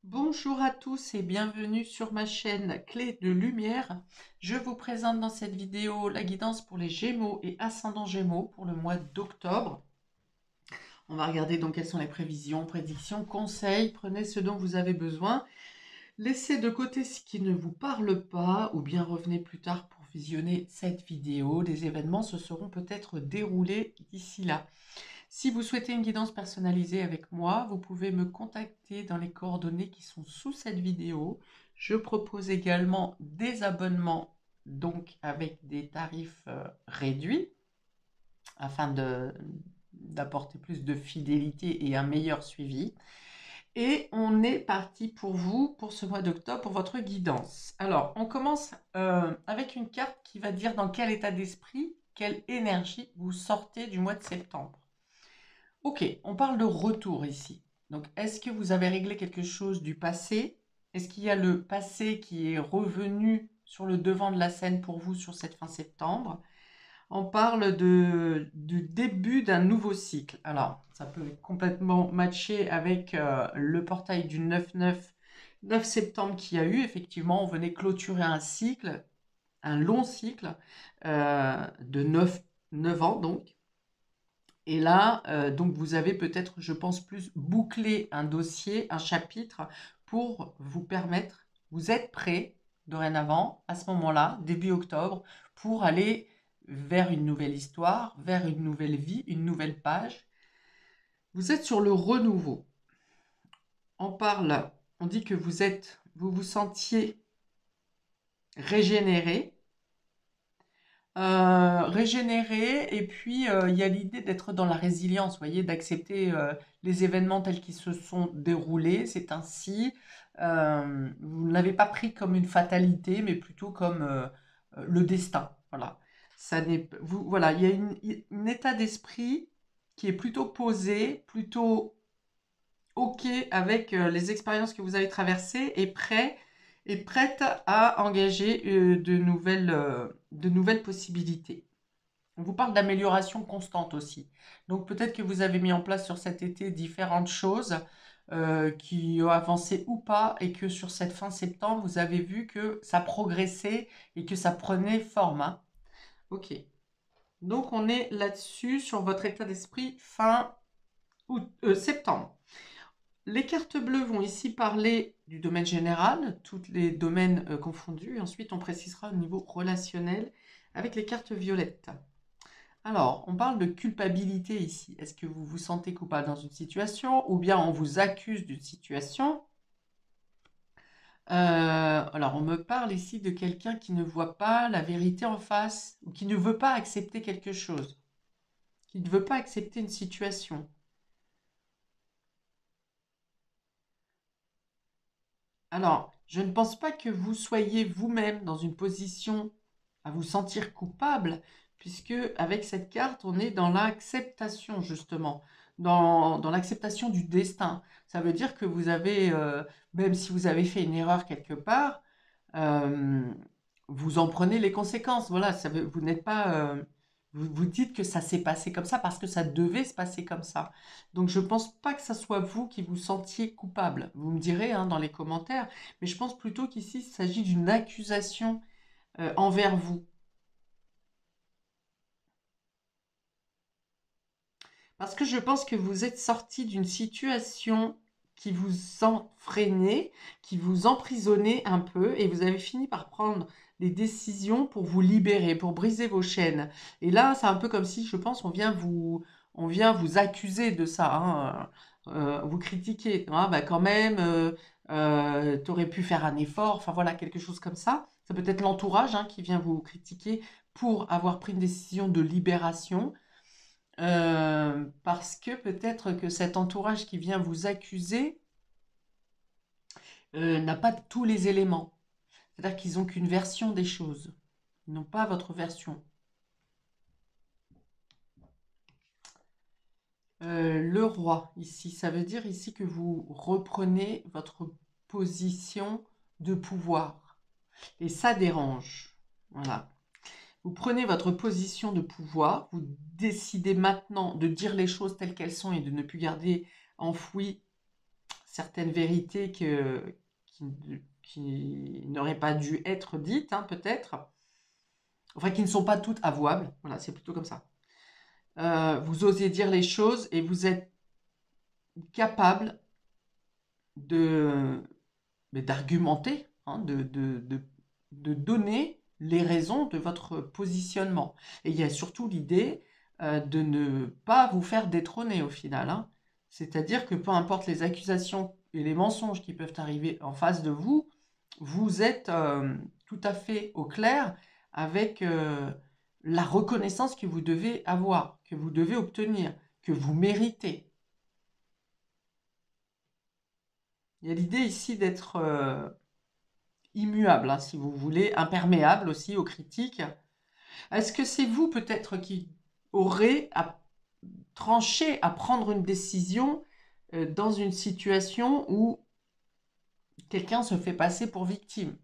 Bonjour à tous et bienvenue sur ma chaîne Clé de Lumière. Je vous présente dans cette vidéo la guidance pour les Gémeaux et ascendant Gémeaux pour le mois d'octobre. On va regarder donc quelles sont les prévisions, prédictions, conseils. Prenez ce dont vous avez besoin. Laissez de côté ce qui ne vous parle pas ou bien revenez plus tard pour visionner cette vidéo. Des événements se seront peut-être déroulés d'ici là. Si vous souhaitez une guidance personnalisée avec moi, vous pouvez me contacter dans les coordonnées qui sont sous cette vidéo. Je propose également des abonnements, donc avec des tarifs réduits, afin d'apporter plus de fidélité et un meilleur suivi. Et on est parti pour vous, pour ce mois d'octobre, pour votre guidance. Alors, on commence avec une carte qui va dire dans quel état d'esprit, quelle énergie vous sortez du mois de septembre. Ok, on parle de retour ici. Donc, est-ce que vous avez réglé quelque chose du passé? Est-ce qu'il y a le passé qui est revenu sur le devant de la scène pour vous sur cette fin septembre? On parle du début d'un nouveau cycle. Alors, ça peut être complètement matché avec le portail du 9 septembre qu'il y a eu. Effectivement, on venait clôturer un cycle, un long cycle de 9 ans donc. Et là, donc vous avez peut-être, je pense, plus bouclé un dossier, un chapitre, pour vous permettre, vous êtes prêt dorénavant, à ce moment-là, début octobre, pour aller vers une nouvelle histoire, vers une nouvelle vie, une nouvelle page. Vous êtes sur le renouveau. On dit que vous vous sentiez régénéré, régénérer et puis il y a l'idée d'être dans la résilience, vous voyez, d'accepter les événements tels qu'ils se sont déroulés, c'est ainsi. Vous ne l'avez pas pris comme une fatalité, mais plutôt comme le destin. Voilà. Voilà, il y a un état d'esprit qui est plutôt posé, plutôt OK avec les expériences que vous avez traversées et prête à engager de nouvelles possibilités. On vous parle d'amélioration constante aussi. Donc peut-être que vous avez mis en place sur cet été différentes choses qui ont avancé ou pas et que sur cette fin septembre, vous avez vu que ça progressait et que ça prenait forme, hein. Ok. Donc on est là-dessus sur votre état d'esprit fin septembre. Les cartes bleues vont ici parler du domaine général, tous les domaines confondus. Et ensuite, on précisera au niveau relationnel avec les cartes violettes. Alors, on parle de culpabilité ici. Est-ce que vous vous sentez coupable dans une situation ou bien on vous accuse d'une situation? Alors, on me parle ici de quelqu'un qui ne voit pas la vérité en face ou qui ne veut pas accepter quelque chose, qui ne veut pas accepter une situation. Alors, je ne pense pas que vous soyez vous-même dans une position à vous sentir coupable, puisque avec cette carte, on est dans l'acceptation, justement, dans l'acceptation du destin. Ça veut dire que vous avez, même si vous avez fait une erreur quelque part, euh, vous en prenez les conséquences. Voilà, vous n'êtes pas, vous vous dites que ça s'est passé comme ça parce que ça devait se passer comme ça. Donc je pense pas que ça soit vous qui vous sentiez coupable. Vous me direz hein, dans les commentaires, mais je pense plutôt qu'ici il s'agit d'une accusation envers vous. Parce que je pense que vous êtes sorti d'une situation qui vous enfreinait, qui vous emprisonnait un peu, et vous avez fini par prendre des décisions pour vous libérer, pour briser vos chaînes. Et là, c'est un peu comme si, je pense, on vient vous accuser de ça, hein, vous critiquer. Ah, bah quand même, t'aurais pu faire un effort, enfin voilà, quelque chose comme ça. Ça peut être l'entourage hein, qui vient vous critiquer pour avoir pris une décision de libération. Parce que peut-être que cet entourage qui vient vous accuser n'a pas tous les éléments. C'est-à-dire qu'ils n'ont qu'une version des choses. Ils n'ont pas votre version. Le roi, ici, ça veut dire ici que vous reprenez votre position de pouvoir. Et ça dérange. Voilà. Vous prenez votre position de pouvoir, vous décidez maintenant de dire les choses telles qu'elles sont et de ne plus garder enfoui certaines vérités qui n'auraient pas dû être dites, hein, peut-être. Enfin, qui ne sont pas toutes avouables. Voilà, c'est plutôt comme ça. Vous osez dire les choses et vous êtes capable d'argumenter, hein, de donner les raisons de votre positionnement. Et il y a surtout l'idée de ne pas vous faire détrôner au final, hein. C'est-à-dire que peu importe les accusations et les mensonges qui peuvent arriver en face de vous, vous êtes tout à fait au clair avec la reconnaissance que vous devez avoir, que vous devez obtenir, que vous méritez. Il y a l'idée ici d'être immuable, hein, si vous voulez, imperméable aussi aux critiques. Est-ce que c'est vous peut-être qui aurez à trancher, à prendre une décision dans une situation où quelqu'un se fait passer pour victime?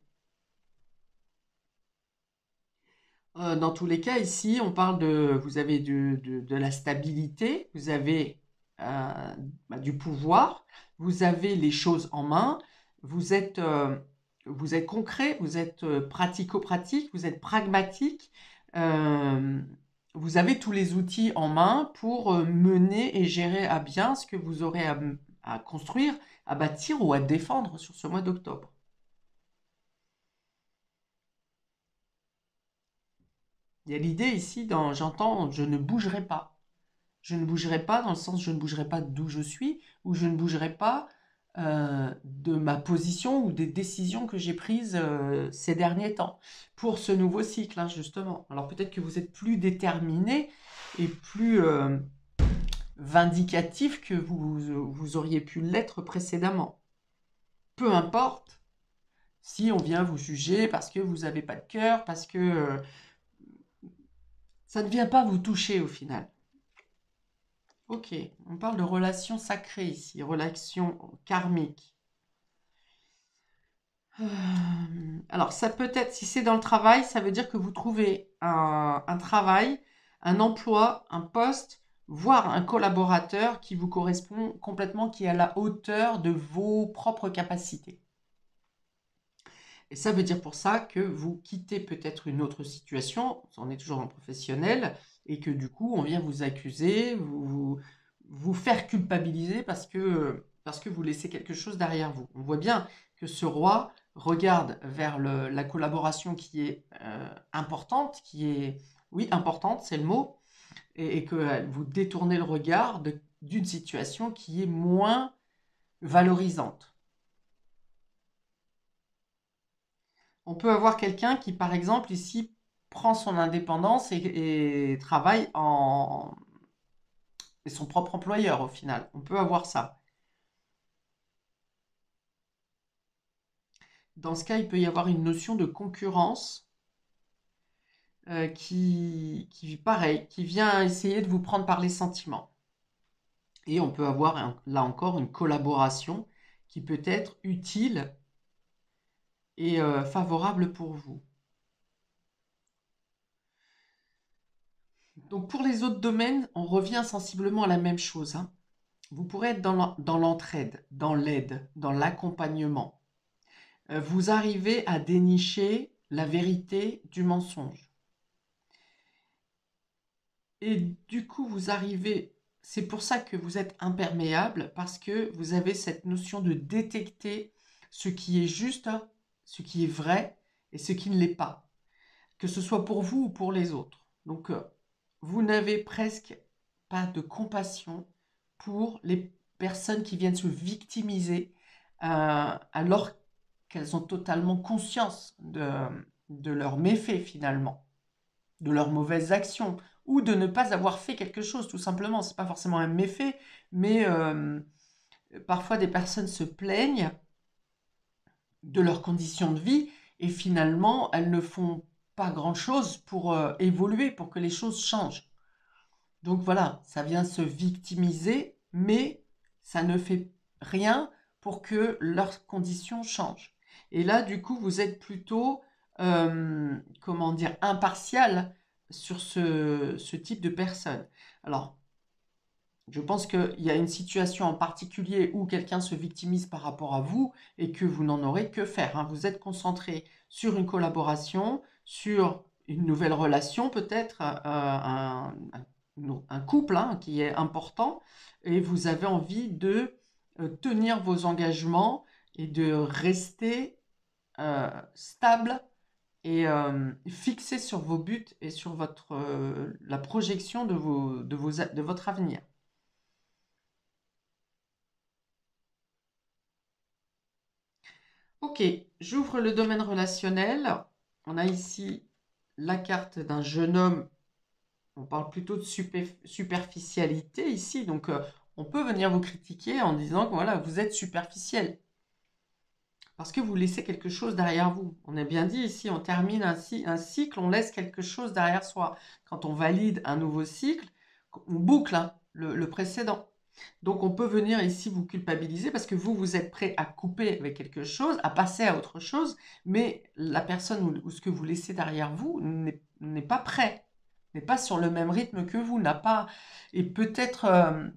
Dans tous les cas, ici, on parle vous avez de la stabilité, vous avez du pouvoir, vous avez les choses en main, vous êtes, euh, vous êtes concret, vous êtes pratico-pratique, vous êtes pragmatique, euh, vous avez tous les outils en main pour mener et gérer à bien ce que vous aurez à construire, à bâtir ou à défendre sur ce mois d'octobre. Il y a l'idée ici, j'entends, je ne bougerai pas. Je ne bougerai pas dans le sens, je ne bougerai pas d'où je suis, ou je ne bougerai pas de ma position ou des décisions que j'ai prises ces derniers temps pour ce nouveau cycle, hein, justement. Alors peut-être que vous êtes plus déterminé et plus vindicatif que vous auriez pu l'être précédemment. Peu importe si on vient vous juger parce que vous n'avez pas de cœur, parce que ça ne vient pas vous toucher au final. Ok, on parle de relations sacrées ici, relations karmiques. Alors, ça peut être, si c'est dans le travail, ça veut dire que vous trouvez un travail, un emploi, un poste, voire un collaborateur qui vous correspond complètement, qui est à la hauteur de vos propres capacités. Et ça veut dire pour ça que vous quittez peut-être une autre situation, on est toujours en professionnel, et que du coup, on vient vous accuser, vous faire culpabiliser parce que vous laissez quelque chose derrière vous. On voit bien que ce roi regarde vers la collaboration qui est importante, oui, importante, c'est le mot, et que vous détournez le regard d'une situation qui est moins valorisante. On peut avoir quelqu'un qui, par exemple, ici, prend son indépendance et travaille est son propre employeur au final. On peut avoir ça. Dans ce cas, il peut y avoir une notion de concurrence pareil, qui vient essayer de vous prendre par les sentiments. Et on peut avoir, là encore, une collaboration qui peut être utile et favorable pour vous. Donc pour les autres domaines, on revient sensiblement à la même chose, hein. Vous pourrez être dans l'entraide, dans l'aide, dans l'accompagnement. Vous arrivez à dénicher la vérité du mensonge. Et du coup, c'est pour ça que vous êtes imperméable, parce que vous avez cette notion de détecter ce qui est juste, ce qui est vrai et ce qui ne l'est pas, que ce soit pour vous ou pour les autres. Donc, vous n'avez presque pas de compassion pour les personnes qui viennent se victimiser alors qu'elles ont totalement conscience de leurs méfaits finalement, de leurs mauvaises actions, ou de ne pas avoir fait quelque chose tout simplement. C'est pas forcément un méfait, mais parfois des personnes se plaignent de leurs conditions de vie et finalement elles ne font pas grand-chose pour évoluer, pour que les choses changent. Donc voilà, ça vient se victimiser, mais ça ne fait rien pour que leurs conditions changent. Et là, du coup, vous êtes plutôt, comment dire, impartial sur ce type de personne. Alors, Je pense qu'il y a une situation en particulier où quelqu'un se victimise par rapport à vous et que vous n'en aurez que faire, hein. Vous êtes concentré sur une collaboration, sur une nouvelle relation peut-être, un couple, hein, qui est important, et vous avez envie de tenir vos engagements et de rester stable et fixé sur vos buts et sur la projection de votre avenir. Ok, j'ouvre le domaine relationnel. On a ici la carte d'un jeune homme. On parle plutôt de superficialité ici. Donc, on peut venir vous critiquer en disant que voilà, vous êtes superficiel. Parce que vous laissez quelque chose derrière vous. On a bien dit ici, on termine un cycle, on laisse quelque chose derrière soi. Quand on valide un nouveau cycle, on boucle, hein, le précédent. Donc on peut venir ici vous culpabiliser parce que vous êtes prêt à couper avec quelque chose, à passer à autre chose, mais la personne ou ce que vous laissez derrière vous n'est pas prêt, n'est pas sur le même rythme que vous, n'a pas, est peut-être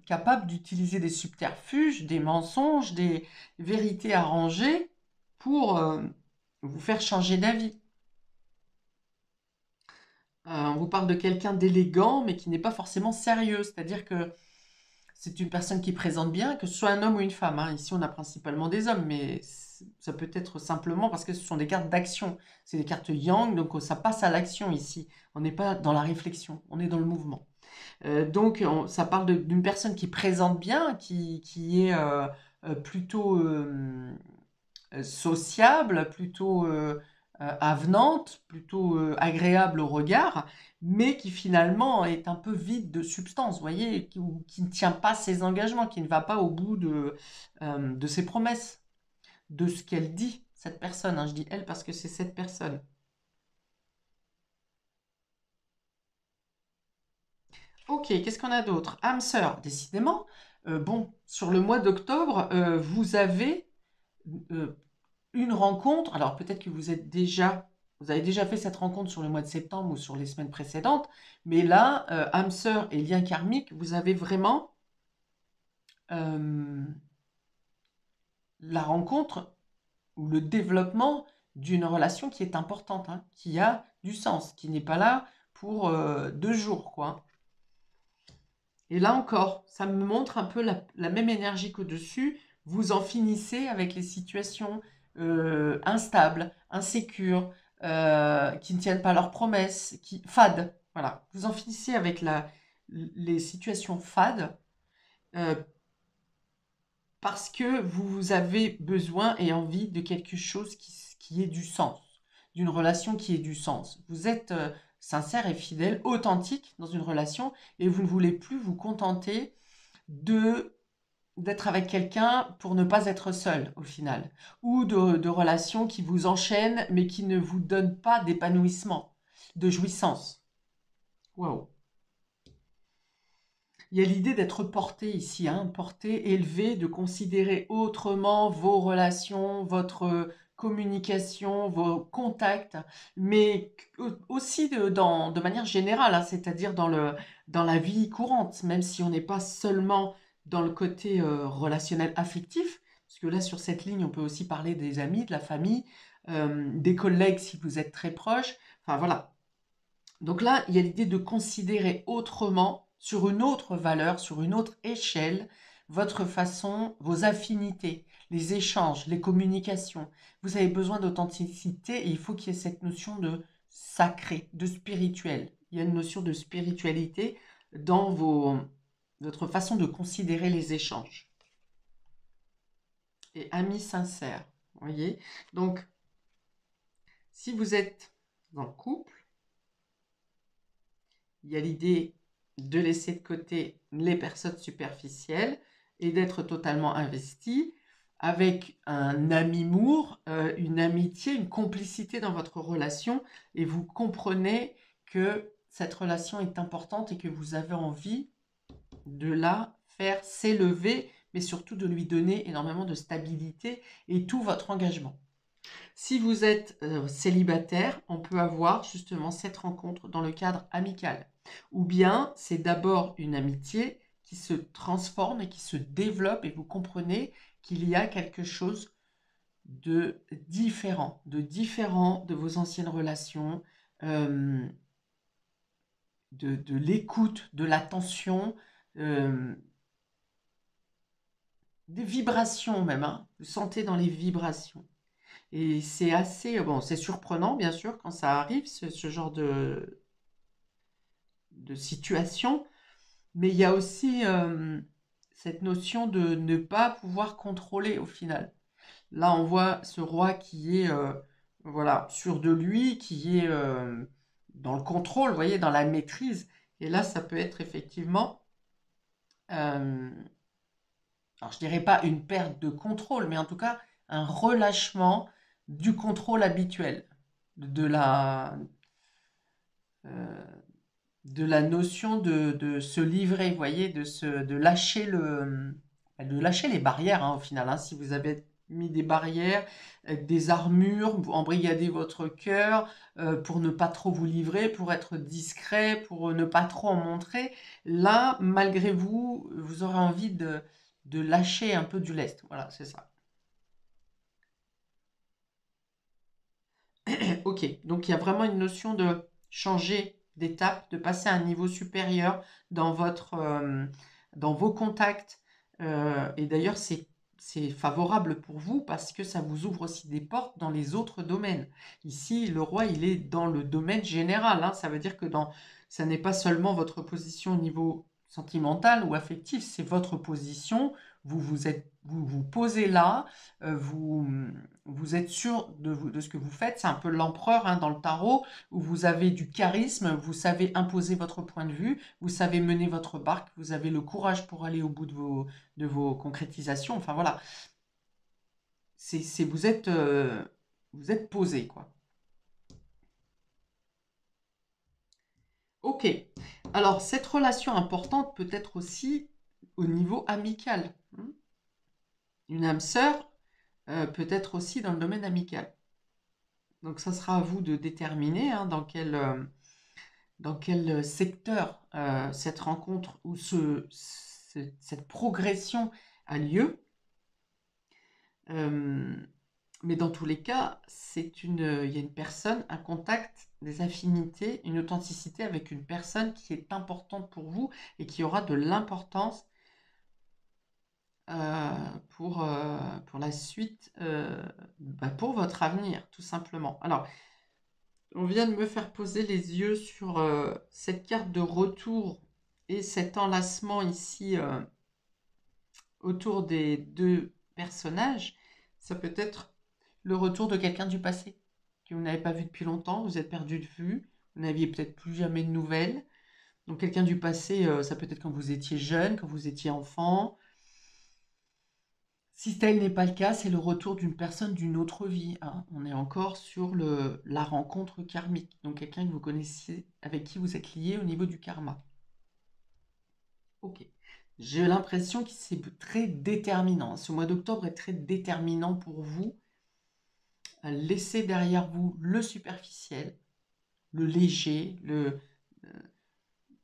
capable d'utiliser des subterfuges, des mensonges, des vérités arrangées pour vous faire changer d'avis. On vous parle de quelqu'un d'élégant, mais qui n'est pas forcément sérieux, c'est-à-dire que c'est une personne qui présente bien, que ce soit un homme ou une femme, hein. Ici, on a principalement des hommes, mais ça peut être simplement parce que ce sont des cartes d'action. C'est des cartes yang, donc ça passe à l'action ici. On n'est pas dans la réflexion, on est dans le mouvement. Donc, ça parle d'une personne qui présente bien, qui est plutôt sociable, plutôt avenante, plutôt agréable au regard, mais qui finalement est un peu vide de substance, vous voyez, qui ne tient pas ses engagements, qui ne va pas au bout de ses promesses, de ce qu'elle dit, cette personne, hein. Je dis elle parce que c'est cette personne. Ok, qu'est-ce qu'on a d'autre? Âme sœur, décidément. Bon, sur le mois d'octobre, vous avez euh, une rencontre. Alors peut-être que vous avez déjà fait cette rencontre sur le mois de septembre ou sur les semaines précédentes, mais là, âme sœur et lien karmique, vous avez vraiment euh, la rencontre ou le développement d'une relation qui est importante, hein, qui a du sens, qui n'est pas là pour 2 jours, quoi. Et là encore, ça me montre un peu la même énergie qu'au-dessus. Vous en finissez avec les situations instables, insécures, qui ne tiennent pas leurs promesses, fades. Voilà, vous en finissez avec les situations fades euh, parce que vous avez besoin et envie de quelque chose qui ait du sens, d'une relation qui ait du sens. Vous êtes sincère et fidèle, authentique dans une relation et vous ne voulez plus vous contenter de d'être avec quelqu'un pour ne pas être seul au final, ou de relations qui vous enchaînent mais qui ne vous donnent pas d'épanouissement, de jouissance. Waouh! Il y a l'idée d'être porté ici, hein, porté, élevé, de considérer autrement vos relations, votre communication, vos contacts, mais aussi de manière générale, hein, c'est-à-dire dans la vie courante, même si on n'est pas seulement dans le côté relationnel affectif, parce que là, sur cette ligne, on peut aussi parler des amis, de la famille, des collègues si vous êtes très proches, enfin voilà. Donc là, il y a l'idée de considérer autrement, sur une autre valeur, sur une autre échelle, votre façon, vos affinités, les échanges, les communications. Vous avez besoin d'authenticité et il faut qu'il y ait cette notion de sacré, de spirituel. Il y a une notion de spiritualité dans votre façon de considérer les échanges. Et amis sincères, vous voyez? Donc, si vous êtes en couple, il y a l'idée de laisser de côté les personnes superficielles et d'être totalement investi avec un amour, une amitié, une complicité dans votre relation et vous comprenez que cette relation est importante et que vous avez envie de la faire s'élever, mais surtout de lui donner énormément de stabilité et tout votre engagement. Si vous êtes célibataire, on peut avoir justement cette rencontre dans le cadre amical. Ou bien c'est d'abord une amitié qui se transforme et qui se développe, et vous comprenez qu'il y a quelque chose de différent de vos anciennes relations, de l'écoute, de l'attention, des vibrations même, hein. Vous sentez dans les vibrations. Et c'est assez, bon, c'est surprenant bien sûr quand ça arrive, ce genre de situation, mais il y a aussi cette notion de ne pas pouvoir contrôler au final. Là, on voit ce roi qui est voilà, sûr de lui, qui est dans le contrôle, vous voyez, dans la maîtrise. Et là, ça peut être effectivement, alors je dirais pas une perte de contrôle, mais en tout cas un relâchement du contrôle habituel, de la, euh, de la notion de se livrer, vous voyez, de lâcher de lâcher les barrières, hein, au final, hein. Si vous avez mis des barrières, des armures, vous embrigadez votre cœur pour ne pas trop vous livrer, pour être discret, pour ne pas trop en montrer, là, malgré vous, vous aurez envie de lâcher un peu du lest. Voilà, c'est ça. Ok, donc il y a vraiment une notion de changer d'étape, de passer à un niveau supérieur dans dans vos contacts. Et d'ailleurs, c'est favorable pour vous parce que ça vous ouvre aussi des portes dans les autres domaines. Ici, le roi, il est dans le domaine général, hein. Ça veut dire que ça n'est pas seulement votre position au niveau sentimental ou affectif, c'est votre position. Vous vous posez là, vous, vous êtes sûr de ce que vous faites. C'est un peu l'empereur, hein, dans le tarot, où vous avez du charisme, vous savez imposer votre point de vue, vous savez mener votre barque, vous avez le courage pour aller au bout de vos concrétisations. Enfin voilà, vous êtes posé, quoi. Ok. Alors, cette relation importante peut être aussi au niveau amical, hein. Une âme sœur peut être aussi dans le domaine amical. Donc, ça sera à vous de déterminer, hein, dans quel secteur cette rencontre ou cette progression a lieu. Euh, mais dans tous les cas, il y a une personne, un contact, des affinités, une authenticité avec une personne qui est importante pour vous et qui aura de l'importance pour la suite, pour votre avenir, tout simplement. Alors, on vient de me faire poser les yeux sur cette carte de retour et cet enlacement ici autour des deux personnages. Ça peut être le retour de quelqu'un du passé que vous n'avez pas vu depuis longtemps, vous êtes perdu de vue, vous n'aviez peut-être plus jamais de nouvelles. Donc quelqu'un du passé, ça peut être quand vous étiez jeune, quand vous étiez enfant. Si tel n'est pas le cas, c'est le retour d'une personne d'une autre vie, hein. On est encore sur la rencontre karmique, donc quelqu'un que vous connaissez, avec qui vous êtes lié au niveau du karma. Ok. J'ai l'impression que c'est très déterminant. Ce mois d'octobre est très déterminant pour vous. Laissez derrière vous le superficiel, le léger, le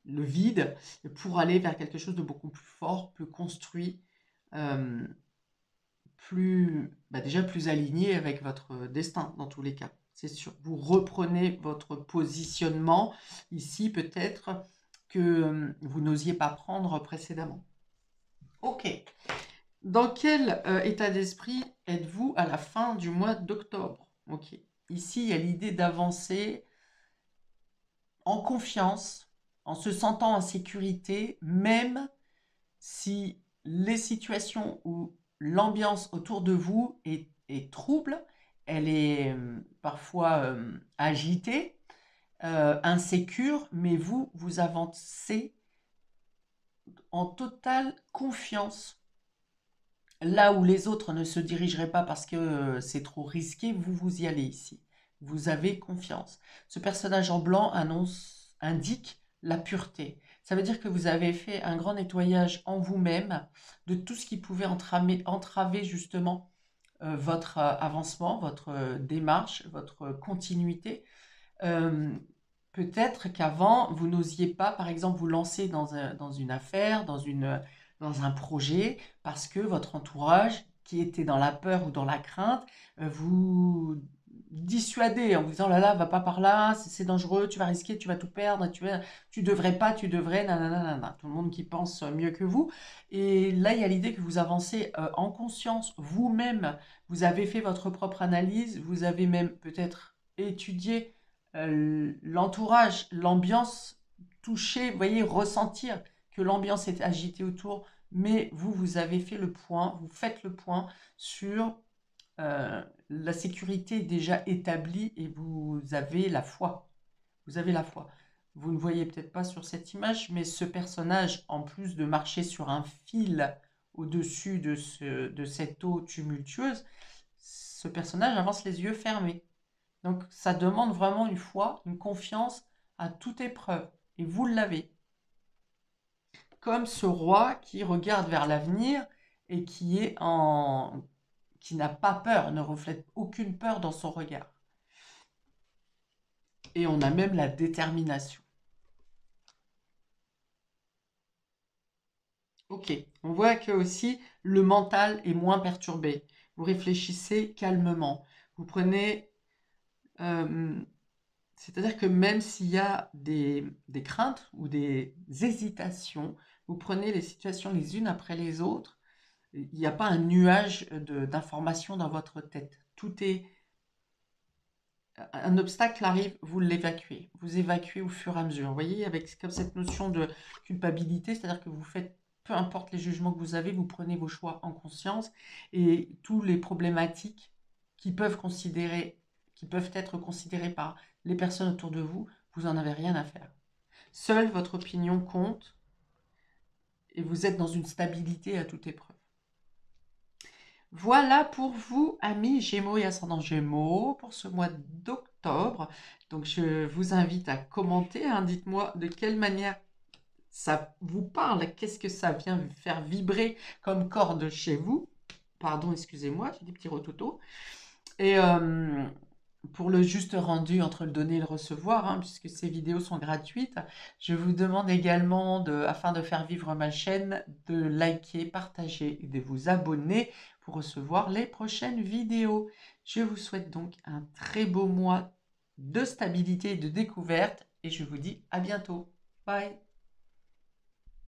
vide, pour aller vers quelque chose de beaucoup plus fort, plus construit, euh, déjà plus aligné avec votre destin dans tous les cas. C'est sûr. Vous reprenez votre positionnement ici peut-être que vous n'osiez pas prendre précédemment. Ok. Dans quel état d'esprit êtes-vous à la fin du mois d'octobre? Ok. Ici, il y a l'idée d'avancer en confiance, en se sentant en sécurité, même si les situations ou l'ambiance autour de vous est trouble, elle est parfois agitée, insécure, mais vous avancez en totale confiance. Là où les autres ne se dirigeraient pas parce que c'est trop risqué, vous y allez ici. Vous avez confiance. Ce personnage en blanc indique la pureté. Ça veut dire que vous avez fait un grand nettoyage en vous-même de tout ce qui pouvait entraver justement votre avancement, votre démarche, votre continuité. Euh, peut-être qu'avant, vous n'osiez pas, par exemple, vous lancer dans une affaire, dans un projet, parce que votre entourage, qui était dans la peur ou dans la crainte, vous dissuadait en vous disant, là là, va pas par là, c'est dangereux, tu vas risquer, tu vas tout perdre, tu devrais pas, tu devrais, nanana, nanana. Tout le monde qui pense mieux que vous. Et là, il y a l'idée que vous avancez en conscience, vous-même, vous avez fait votre propre analyse, vous avez même peut-être étudié l'entourage, l'ambiance, toucher, vous voyez, ressentir que l'ambiance est agitée autour, mais vous avez fait le point, vous faites le point sur la sécurité déjà établie et vous avez la foi. Vous avez la foi. Vous ne voyez peut-être pas sur cette image, mais ce personnage, en plus de marcher sur un fil au-dessus de cette eau tumultueuse, ce personnage avance les yeux fermés. Donc ça demande vraiment une foi, une confiance à toute épreuve. Et vous l'avez. Comme ce roi qui regarde vers l'avenir et qui n'a pas peur, ne reflète aucune peur dans son regard. Et on a même la détermination. Ok, on voit que aussi le mental est moins perturbé. Vous réfléchissez calmement. Vous prenez euh, C'est-à-dire que même s'il y a des craintes ou des hésitations, vous prenez les situations les unes après les autres, il n'y a pas un nuage d'informations dans votre tête. Un obstacle arrive, vous l'évacuez. Vous évacuez au fur et à mesure. Vous voyez, avec comme cette notion de culpabilité, c'est-à-dire que vous faites, peu importe les jugements que vous avez, vous prenez vos choix en conscience et tous les problématiques qui peuvent qui peuvent être considérées par les personnes autour de vous, vous n'en avez rien à faire. Seule votre opinion compte et vous êtes dans une stabilité à toute épreuve. Voilà pour vous, amis Gémeaux et ascendant Gémeaux, pour ce mois d'octobre. Donc, je vous invite à commenter. Hein. Dites-moi de quelle manière ça vous parle. Qu'est-ce que ça vient faire vibrer comme corde chez vous? Pardon, excusez-moi, j'ai des petits rototos. Et pour le juste rendu entre le donner et le recevoir, hein, puisque ces vidéos sont gratuites, je vous demande également, afin de faire vivre ma chaîne, de liker, partager et de vous abonner pour recevoir les prochaines vidéos. Je vous souhaite donc un très beau mois de stabilité et de découverte et je vous dis à bientôt. Bye!